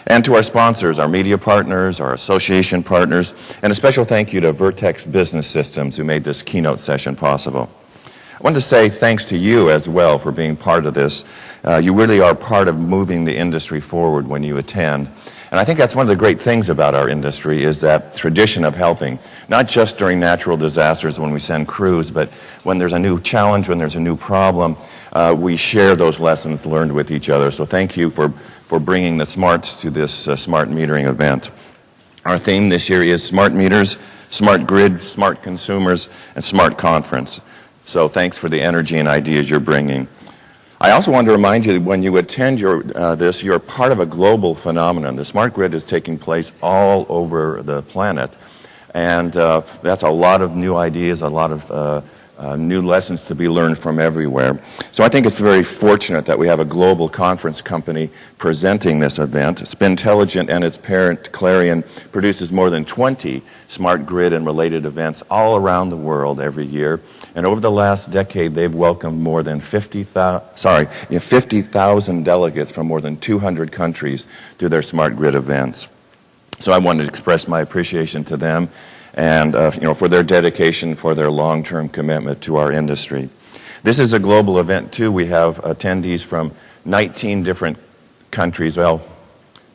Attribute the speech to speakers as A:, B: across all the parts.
A: And to our sponsors, our media partners, our association partners, and a special thank you to Vertex Business Systems who made this keynote session possible. I wanted to say thanks to you as well for being part of this. You really are part of moving the industry forward when you attend. And I think that's one of the great things about our industry is that tradition of helping, not just during natural disasters when we send crews, but when there's a new challenge, when there's a new problem, we share those lessons learned with each other. So thank you for bringing the smarts to this smart metering event. Our theme this year is Smart Meters, Smart Grid, Smart Consumers, and Smart Conference. So thanks for the energy and ideas you're bringing. I also want to remind you that when you attend this, you're part of a global phenomenon. The smart grid is taking place all over the planet, and that's a lot of new ideas, a lot of new lessons to be learned from everywhere. So I think it's very fortunate that we have a global conference company presenting this event. Spintelligent and its parent Clarion produces more than 20 smart grid and related events all around the world every year. And over the last decade, they've welcomed more than 50,000 delegates from more than 200 countries to their smart grid events. So I wanted to express my appreciation to them and for their dedication, for their long-term commitment to our industry. This is a global event too. We have attendees from 19 different countries, well,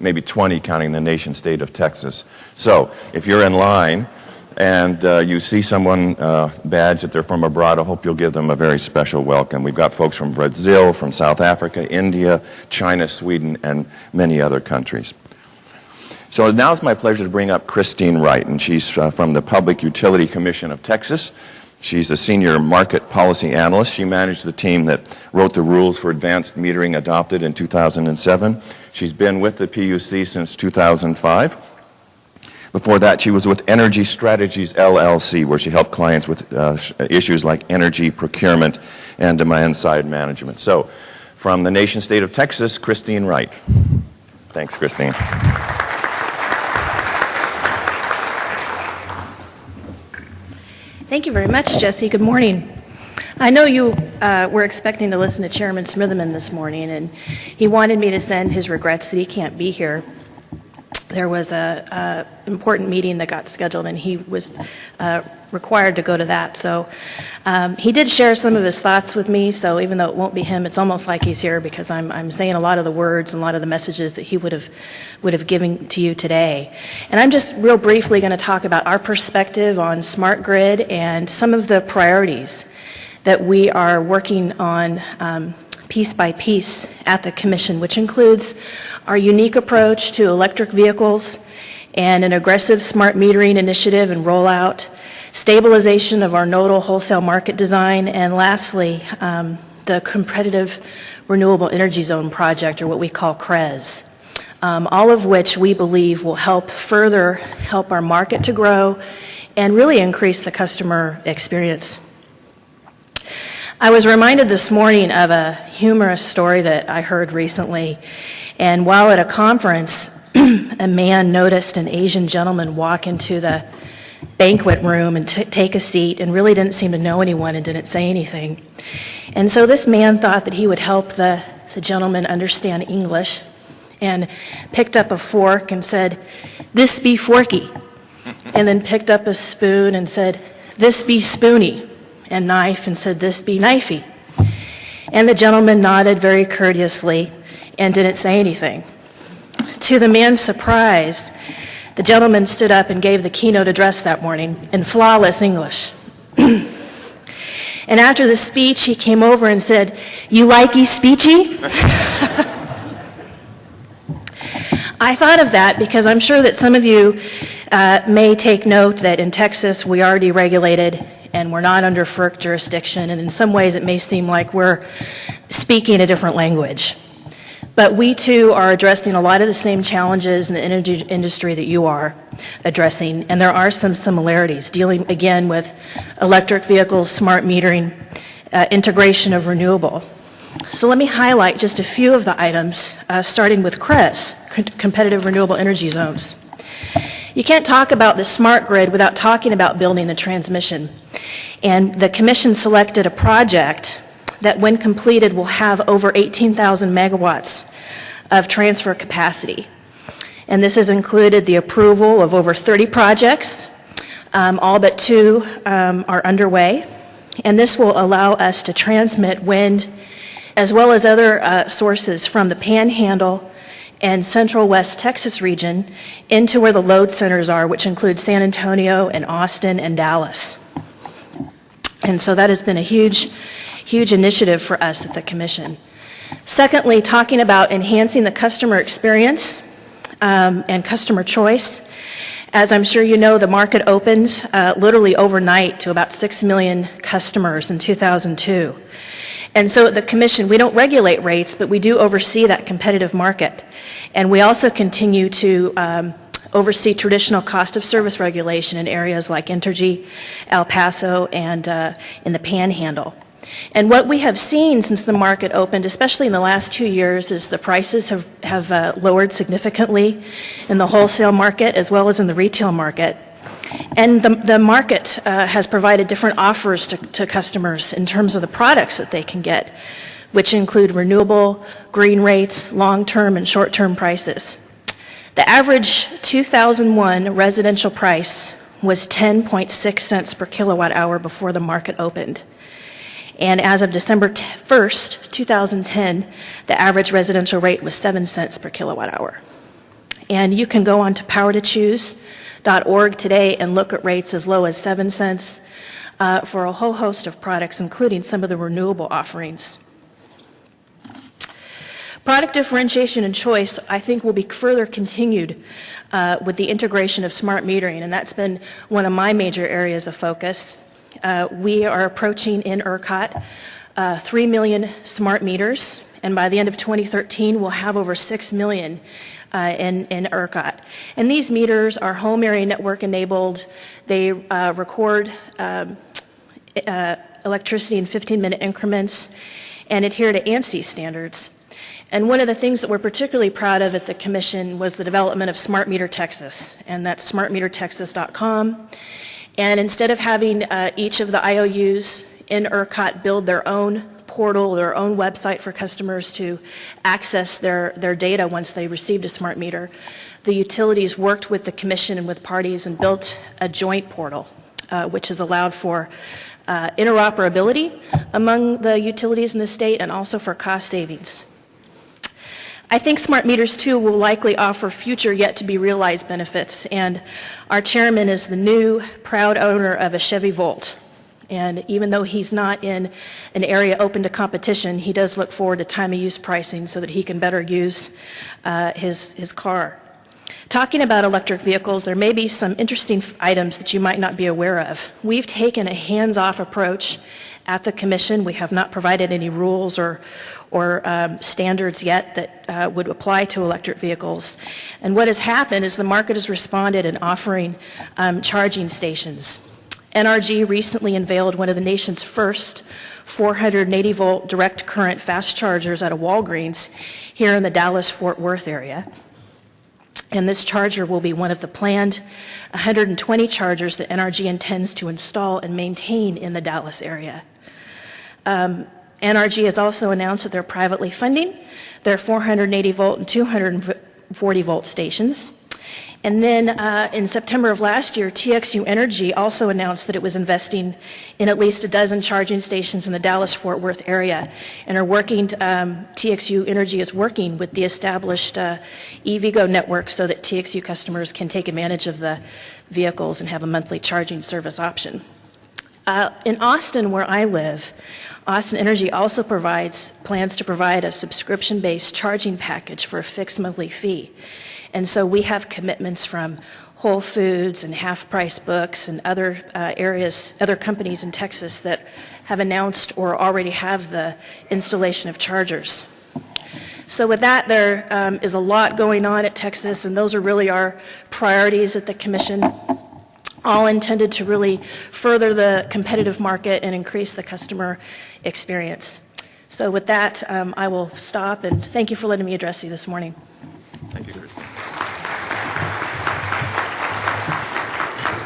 A: maybe 20 counting the nation state of Texas. So if you're in line and you see someone badge that they're from abroad, I hope you'll give them a very special welcome. We've got folks from Brazil, from South Africa, India, China, Sweden, and many other countries. So now it's my pleasure to bring up Christine Wright, and she's from the Public Utility Commission of Texas. She's a senior market policy analyst. She managed the team that wrote the rules for advanced metering adopted in 2007. She's been with the PUC since 2005. Before that, she was with Energy Strategies, LLC, where she helped clients with issues like energy procurement and demand-side management. So, from the nation state of Texas, Christine Wright. Thanks, Christine.
B: Thank you very much, Jesse. Good morning. I know you were expecting to listen to Chairman Smitherman this morning, and he wanted me to send his regrets that he can't be here. There was an important meeting that got scheduled, and he was required to go to that. So he did share some of his thoughts with me, so even though it won't be him, it's almost like he's here because I'm saying a lot of the words and a lot of the messages that he would have given to you today. And I'm just real briefly going to talk about our perspective on smart grid and some of the priorities that we are working on piece by piece at the Commission, which includes our unique approach to electric vehicles and an aggressive smart metering initiative and rollout, stabilization of our nodal wholesale market design, and lastly, the competitive renewable energy zone project, or what we call CREZ, all of which we believe will further help our market to grow and really increase the customer experience. I was reminded this morning of a humorous story that I heard recently, and while at a conference, a man noticed an Asian gentleman walk into the banquet room and take a seat and really didn't seem to know anyone and didn't say anything. And so this man thought that he would help the gentleman understand English and picked up a fork and said, "This be forky," and then picked up a spoon and said, "This be spoony," and knife and said, "This be knifey." And the gentleman nodded very courteously and didn't say anything. To the man's surprise, the gentleman stood up and gave the keynote address that morning in flawless English. And after the speech, he came over and said, "You likey speechy?" I thought of that because I'm sure that some of you may take note that in Texas we are deregulated and we're not under FERC jurisdiction, and in some ways it may seem like we're speaking a different language. But we too are addressing a lot of the same challenges in the energy industry that you are addressing, and there are some similarities, dealing again with electric vehicles, smart metering, integration of renewable. So let me highlight just a few of the items, starting with CREZ, Competitive Renewable Energy Zones. You can't talk about the smart grid without talking about building the transmission. And the Commission selected a project that when completed will have over 18,000 megawatts of transfer capacity. And this has included the approval of over 30 projects. All but 2 are underway. And this will allow us to transmit wind as well as other sources from the Panhandle and Central West Texas region into where the load centers are, which include San Antonio and Austin and Dallas. And so that has been a huge initiative for us at the Commission. Secondly, talking about enhancing the customer experience and customer choice. As I'm sure you know, the market opened literally overnight to about 6 million customers in 2002. And so at the Commission, we don't regulate rates, but we do oversee that competitive market. And we also continue to oversee traditional cost of service regulation in areas like Entergy, El Paso, and in the Panhandle. And what we have seen since the market opened, especially in the last 2 years, is the prices have lowered significantly in the wholesale market as well as in the retail market. And the market has provided different offers to customers in terms of the products that they can get, which include renewable, green rates, long-term and short-term prices. The average 2001 residential price was 10.6 cents per kilowatt hour before the market opened. And as of December 1st, 2010, the average residential rate was 7 cents per kilowatt hour. And you can go on to powertochoose.org today and look at rates as low as 7 cents for a whole host of products, including some of the renewable offerings. Product differentiation and choice, I think, will be further continued with the integration of smart metering, and that's been one of my major areas of focus. We are approaching in ERCOT 3 million smart meters, and by the end of 2013, we'll have over 6 million in ERCOT. And these meters are home area network enabled. They record electricity in 15-minute increments and adhere to ANSI standards. And one of the things that we're particularly proud of at the Commission was the development of Smart Meter Texas, and that's smartmetertexas.com. And instead of having each of the IOUs in ERCOT build their own portal, their own website for customers to access their data once they received a smart meter, the utilities worked with the Commission and with parties and built a joint portal, which has allowed for interoperability among the utilities in the state and also for cost savings. I think smart meters, too, will likely offer future yet-to-be-realized benefits, and our chairman is the new proud owner of a Chevy Volt. And even though he's not in an area open to competition, he does look forward to time-of-use pricing so that he can better use his car. Talking about electric vehicles, there may be some interesting items that you might not be aware of. We've taken a hands-off approach at the Commission. We have not provided any rules or standards yet that would apply to electric vehicles. And what has happened is the market has responded in offering charging stations. NRG recently unveiled one of the nation's first 480-volt direct current fast chargers at a Walgreens here in the Dallas-Fort Worth area. And this charger will be one of the planned 120 chargers that NRG intends to install and maintain in the Dallas area. NRG has also announced that they're privately funding their 480-volt and 240-volt stations. And then in September of last year, TXU Energy also announced that it was investing in at least a dozen charging stations in the Dallas-Fort Worth area, and are working. TXU Energy is working with the established EVgo network so that TXU customers can take advantage of the vehicles and have a monthly charging service option. In Austin, where I live, Austin Energy also plans to provide a subscription-based charging package for a fixed monthly fee. And so we have commitments from Whole Foods and Half Price Books and other other companies in Texas that have announced or already have the installation of chargers. So with that, there is a lot going on at Texas, and those are really our priorities at the Commission, all intended to really further the competitive market and increase the customer experience. So with that, I will stop, and thank you for letting me address you this morning.
A: Thank you, Kristen.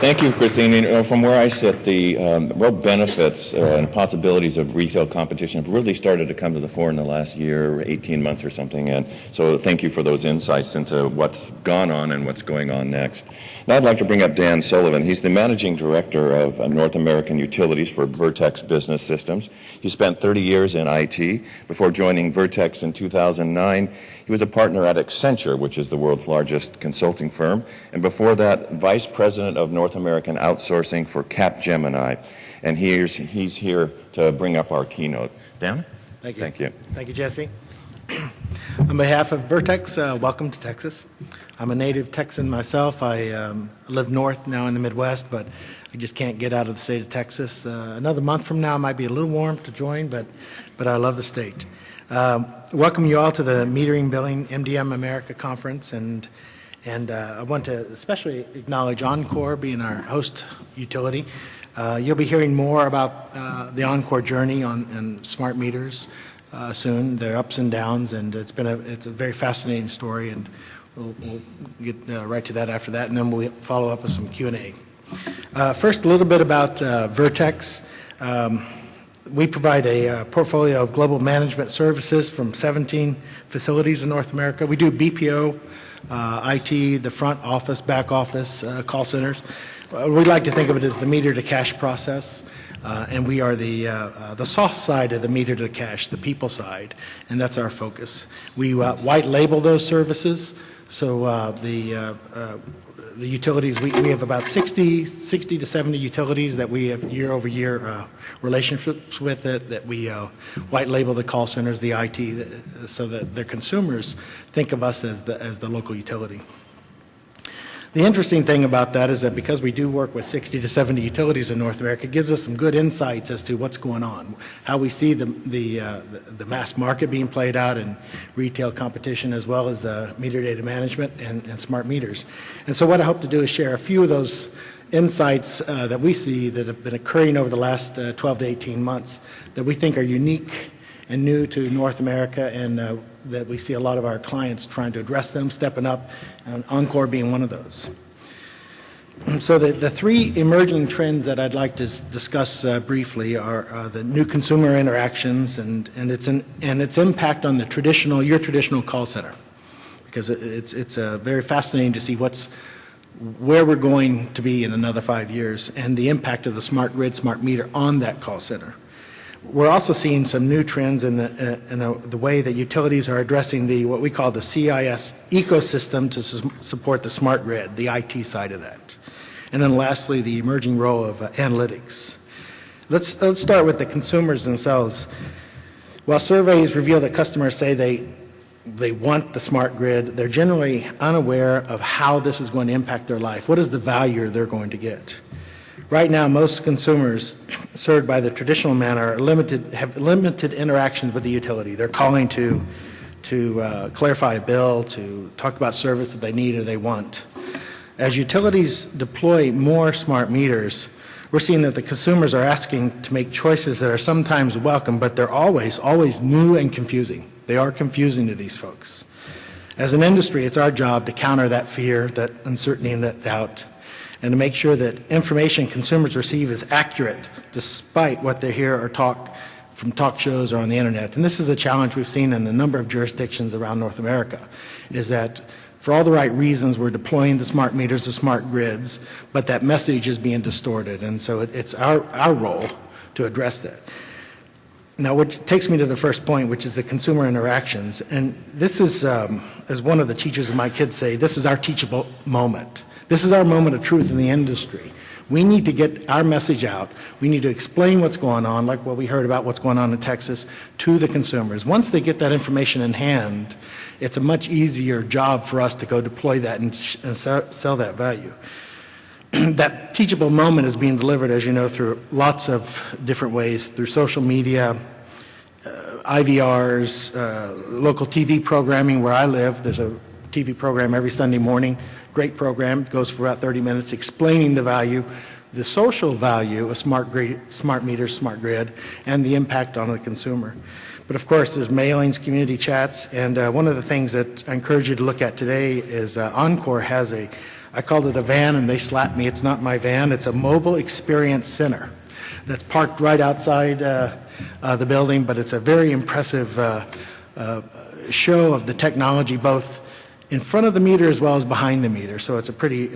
A: Thank you, Christine. You know, from where I sit, the real benefits and possibilities of retail competition have really started to come to the fore in the last year, 18 months or something. And so thank you for those insights into what's gone on and what's going on next. Now I'd like to bring up Dan Sullivan. He's the Managing Director of North American Utilities for Vertex Business Systems. He spent 30 years in IT. Before joining Vertex in 2009, he was a partner at Accenture, which is the world's largest consulting firm. And before that, Vice President of North American Outsourcing for Capgemini. And he's here to bring up our keynote. Dan?
C: Thank you.
A: Thank you.
C: Thank you, Jesse. On behalf of Vertex, welcome to Texas. I'm a native Texan myself. I live north now in the Midwest, but I just can't get out of the state of Texas. Another month from now might be a little warm to join, but I love the state. Welcome you all to the Metering Billing MDM America Conference, and I want to especially acknowledge Encore being our host utility. You'll be hearing more about the Encore journey and smart meters soon, their ups and downs, and it's a very fascinating story, and we'll get right to that after that, and then we'll follow up with some Q&A. First, a little bit about Vertex. We provide a portfolio of global management services from 17 facilities in North America. We do BPO, IT, the front office, back office, call centers. We like to think of it as the meter to cash process, and we are the soft side of the meter to cash, the people side, and that's our focus. We white label those services, so the utilities, we have about 60 to 70 utilities that we have year-over-year relationships with that we white label the call centers, the IT, so that their consumers think of us as the local utility. The interesting thing about that is that because we do work with 60 to 70 utilities in North America, it gives us some good insights as to what's going on, how we see the mass market being played out in retail competition, as well as meter data management and smart meters. And so what I hope to do is share a few of those insights that we see that have been occurring over the last 12 to 18 months that we think are unique and new to North America, and that we see a lot of our clients trying to address them, stepping up, and Encore being one of those. So the three emerging trends that I'd like to discuss briefly are the new consumer interactions and its impact on your traditional call center, because it's very fascinating to see where we're going to be in another 5 years, and the impact of the smart grid, smart meter on that call center. We're also seeing some new trends in the way that utilities are addressing what we call the CIS ecosystem to support the smart grid, the IT side of that. And then lastly, the emerging role of analytics. Let's start with the consumers themselves. While surveys reveal that customers say they want the smart grid, they're generally unaware of how this is going to impact their life. What is the value they're going to get? Right now, most consumers served by the traditional manner have limited interactions with the utility. They're calling to clarify a bill, to talk about service that they need or they want. As utilities deploy more smart meters, we're seeing that the consumers are asking to make choices that are sometimes welcome, but they're always new and confusing. They are confusing to these folks. As an industry, it's our job to counter that fear, that uncertainty, and that doubt, and to make sure that information consumers receive is accurate despite what they hear or from talk shows or on the internet. And this is the challenge we've seen in a number of jurisdictions around North America, is that for all the right reasons we're deploying the smart meters, the smart grids, but that message is being distorted. And so it's our role to address that. Now, what takes me to the first point, which is the consumer interactions. And this is, as one of the teachers of my kids say, this is our teachable moment. This is our moment of truth in the industry. We need to get our message out. We need to explain what's going on, like what we heard about what's going on in Texas, to the consumers. Once they get that information in hand, it's a much easier job for us to go deploy that and sell that value. That teachable moment is being delivered, as you know, through lots of different ways, through social media, IVRs, local TV programming. Where I live, there's a TV program every Sunday morning. Great program, goes for about 30 minutes, explaining the value. the social value of smart meters, smart grid, and the impact on the consumer. But of course, there's mailings, community chats, and one of the things that I encourage you to look at today is Encore has I called it a van, and they slapped me. It's not my van. It's a mobile experience center that's parked right outside the building, but it's a very impressive show of the technology, both in front of the meter as well as behind the meter. So it's a pretty